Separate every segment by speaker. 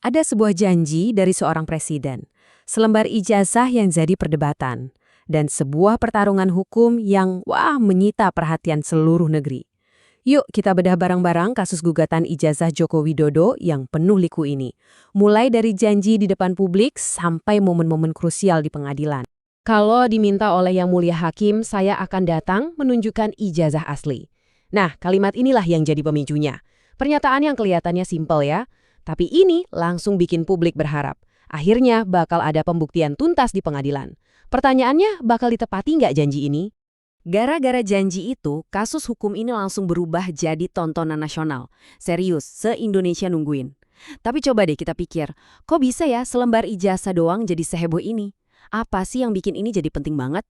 Speaker 1: Ada sebuah janji dari seorang presiden, selembar ijazah yang jadi perdebatan, dan sebuah pertarungan hukum yang menyita perhatian seluruh negeri. Yuk kita bedah bareng-barang kasus gugatan ijazah Joko Widodo yang penuh liku ini. Mulai dari janji di depan publik sampai momen-momen krusial di pengadilan. Kalau diminta oleh Yang Mulia Hakim, saya akan datang menunjukkan ijazah asli. Nah, kalimat inilah yang jadi pemicunya. Pernyataan yang kelihatannya simpel ya, tapi ini langsung bikin publik berharap. Akhirnya bakal ada pembuktian tuntas di pengadilan. Pertanyaannya, bakal ditepati nggak janji ini? Gara-gara janji itu, kasus hukum ini langsung berubah jadi tontonan nasional. Serius, se-Indonesia nungguin. Tapi coba deh kita pikir, kok bisa ya selembar ijazah doang jadi seheboh ini? Apa sih yang bikin ini jadi penting banget?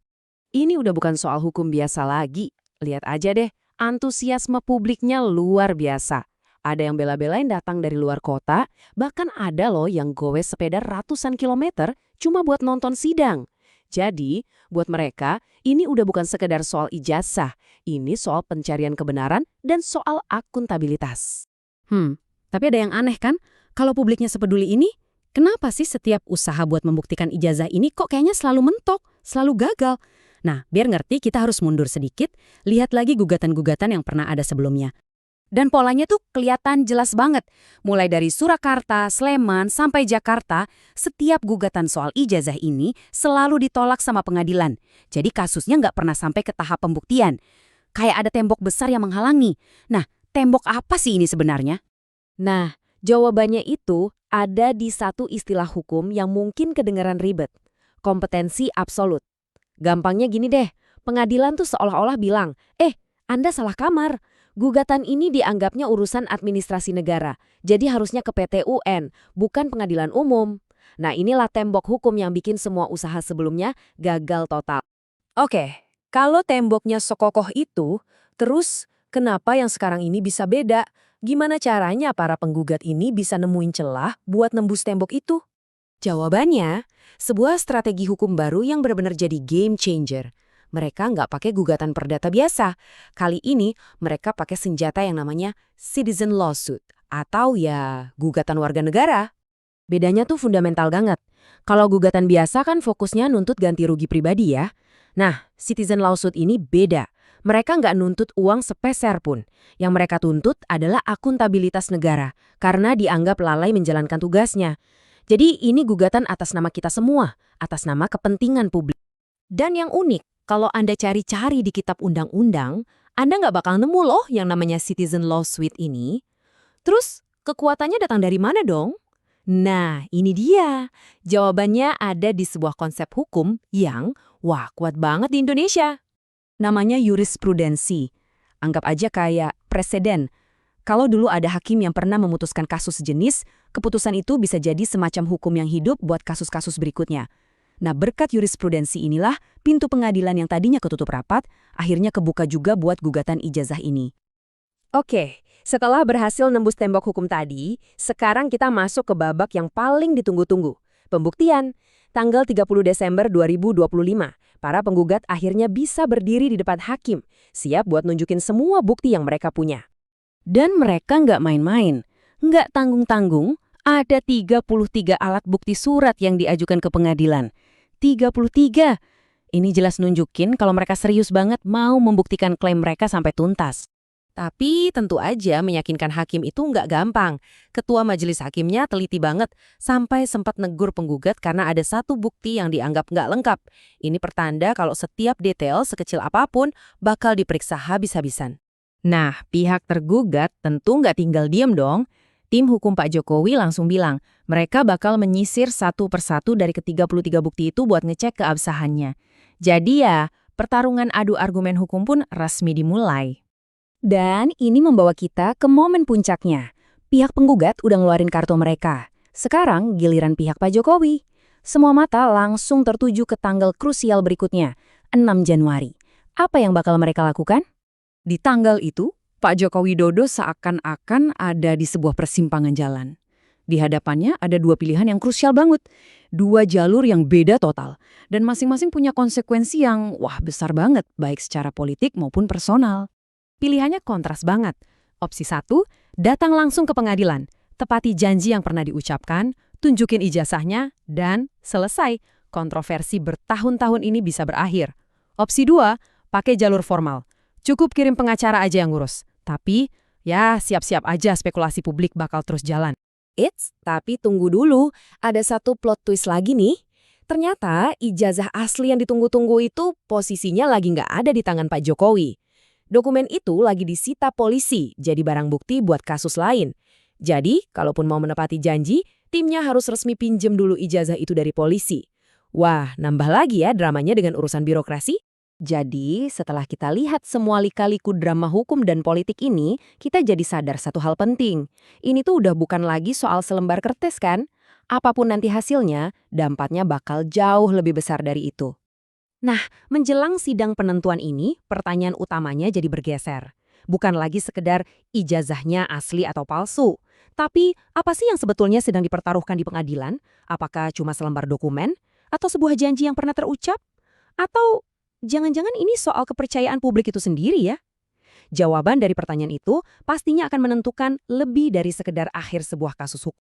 Speaker 1: Ini udah bukan soal hukum biasa lagi. Lihat aja deh, antusiasme publiknya luar biasa. Ada yang bela-belain datang dari luar kota, bahkan ada loh yang gowes sepeda ratusan kilometer cuma buat nonton sidang. Jadi, buat mereka, ini udah bukan sekedar soal ijazah, ini soal pencarian kebenaran dan soal akuntabilitas. Tapi ada yang aneh kan? Kalau publiknya sepeduli ini, kenapa sih setiap usaha buat membuktikan ijazah ini kok kayaknya selalu mentok, selalu gagal? Nah, biar ngerti kita harus mundur sedikit, lihat lagi gugatan-gugatan yang pernah ada sebelumnya. Dan polanya tuh kelihatan jelas banget. Mulai dari Surakarta, Sleman, sampai Jakarta, setiap gugatan soal ijazah ini selalu ditolak sama pengadilan. Jadi kasusnya nggak pernah sampai ke tahap pembuktian. Kayak ada tembok besar yang menghalangi. Nah, tembok apa sih ini sebenarnya? Nah, jawabannya itu ada di satu istilah hukum yang mungkin kedengaran ribet. Kompetensi absolut. Gampangnya gini deh, pengadilan tuh seolah-olah bilang, Anda salah kamar. Gugatan ini dianggapnya urusan administrasi negara, jadi harusnya ke PT UN, bukan pengadilan umum. Nah, inilah tembok hukum yang bikin semua usaha sebelumnya gagal total. Oke, kalau temboknya sekokoh itu, terus kenapa yang sekarang ini bisa beda? Gimana caranya para penggugat ini bisa nemuin celah buat nembus tembok itu? Jawabannya, sebuah strategi hukum baru yang benar-benar jadi game changer. Mereka nggak pakai gugatan perdata biasa. Kali ini mereka pakai senjata yang namanya citizen lawsuit atau ya gugatan warga negara. Bedanya tuh fundamental banget. Kalau gugatan biasa kan fokusnya nuntut ganti rugi pribadi ya. Nah, citizen lawsuit ini beda. Mereka nggak nuntut uang sepeser pun. Yang mereka tuntut adalah akuntabilitas negara karena dianggap lalai menjalankan tugasnya. Jadi ini gugatan atas nama kita semua, atas nama kepentingan publik. Dan yang unik, kalau Anda cari-cari di kitab undang-undang, Anda nggak bakal nemu loh yang namanya citizen lawsuit ini. Terus, kekuatannya datang dari mana dong? Nah, ini dia. Jawabannya ada di sebuah konsep hukum yang, kuat banget di Indonesia. Namanya jurisprudensi. Anggap aja kayak preseden. Kalau dulu ada hakim yang pernah memutuskan kasus sejenis, keputusan itu bisa jadi semacam hukum yang hidup buat kasus-kasus berikutnya. Nah, berkat jurisprudensi inilah pintu pengadilan yang tadinya ketutup rapat, akhirnya kebuka juga buat gugatan ijazah ini. Oke, setelah berhasil nembus tembok hukum tadi, sekarang kita masuk ke babak yang paling ditunggu-tunggu. Pembuktian. Tanggal 30 Desember 2025, para penggugat akhirnya bisa berdiri di depan hakim, siap buat nunjukin semua bukti yang mereka punya. Dan mereka nggak main-main, nggak tanggung-tanggung, ada 33 alat bukti surat yang diajukan ke pengadilan. 33. Ini jelas nunjukin kalau mereka serius banget mau membuktikan klaim mereka sampai tuntas. Tapi tentu aja meyakinkan hakim itu nggak gampang. Ketua majelis hakimnya teliti banget, sampai sempat negur penggugat karena ada satu bukti yang dianggap nggak lengkap. Ini pertanda kalau setiap detail sekecil apapun bakal diperiksa habis-habisan. Nah, pihak tergugat tentu nggak tinggal diem dong. Tim hukum Pak Jokowi langsung bilang, mereka bakal menyisir satu persatu dari ke-33 bukti itu buat ngecek keabsahannya. Jadi ya, pertarungan adu argumen hukum pun resmi dimulai. Dan ini membawa kita ke momen puncaknya. Pihak penggugat udah ngeluarin kartu mereka. Sekarang giliran pihak Pak Jokowi. Semua mata langsung tertuju ke tanggal krusial berikutnya, 6 Januari. Apa yang bakal mereka lakukan? Di tanggal itu, Pak Joko Widodo seakan-akan ada di sebuah persimpangan jalan. Di hadapannya ada dua pilihan yang krusial banget. Dua jalur yang beda total. Dan masing-masing punya konsekuensi yang besar banget, baik secara politik maupun personal. Pilihannya kontras banget. Opsi 1, datang langsung ke pengadilan. Tepati janji yang pernah diucapkan, tunjukin ijazahnya, dan selesai. Kontroversi bertahun-tahun ini bisa berakhir. Opsi 2, pakai jalur formal. Cukup kirim pengacara aja yang ngurus. Tapi, ya siap-siap aja spekulasi publik bakal terus jalan.
Speaker 2: Tapi tunggu dulu, ada satu plot twist lagi nih. Ternyata ijazah asli yang ditunggu-tunggu itu posisinya lagi nggak ada di tangan Pak Jokowi. Dokumen itu lagi disita polisi, jadi barang bukti buat kasus lain. Jadi, kalaupun mau menepati janji, timnya harus resmi pinjem dulu ijazah itu dari polisi. Wah, nambah lagi ya dramanya dengan urusan birokrasi. Jadi, setelah kita lihat semua lika-liku drama hukum dan politik ini, kita jadi sadar satu hal penting. Ini tuh udah bukan lagi soal selembar kertas kan? Apapun nanti hasilnya, dampaknya bakal jauh lebih besar dari itu. Nah, menjelang sidang penentuan ini, pertanyaan utamanya jadi bergeser. Bukan lagi sekedar ijazahnya asli atau palsu. Tapi, apa sih yang sebetulnya sedang dipertaruhkan di pengadilan? Apakah cuma selembar dokumen? Atau sebuah janji yang pernah terucap? Atau jangan-jangan ini soal kepercayaan publik itu sendiri ya? Jawaban dari pertanyaan itu pastinya akan menentukan lebih dari sekedar akhir sebuah kasus hukum.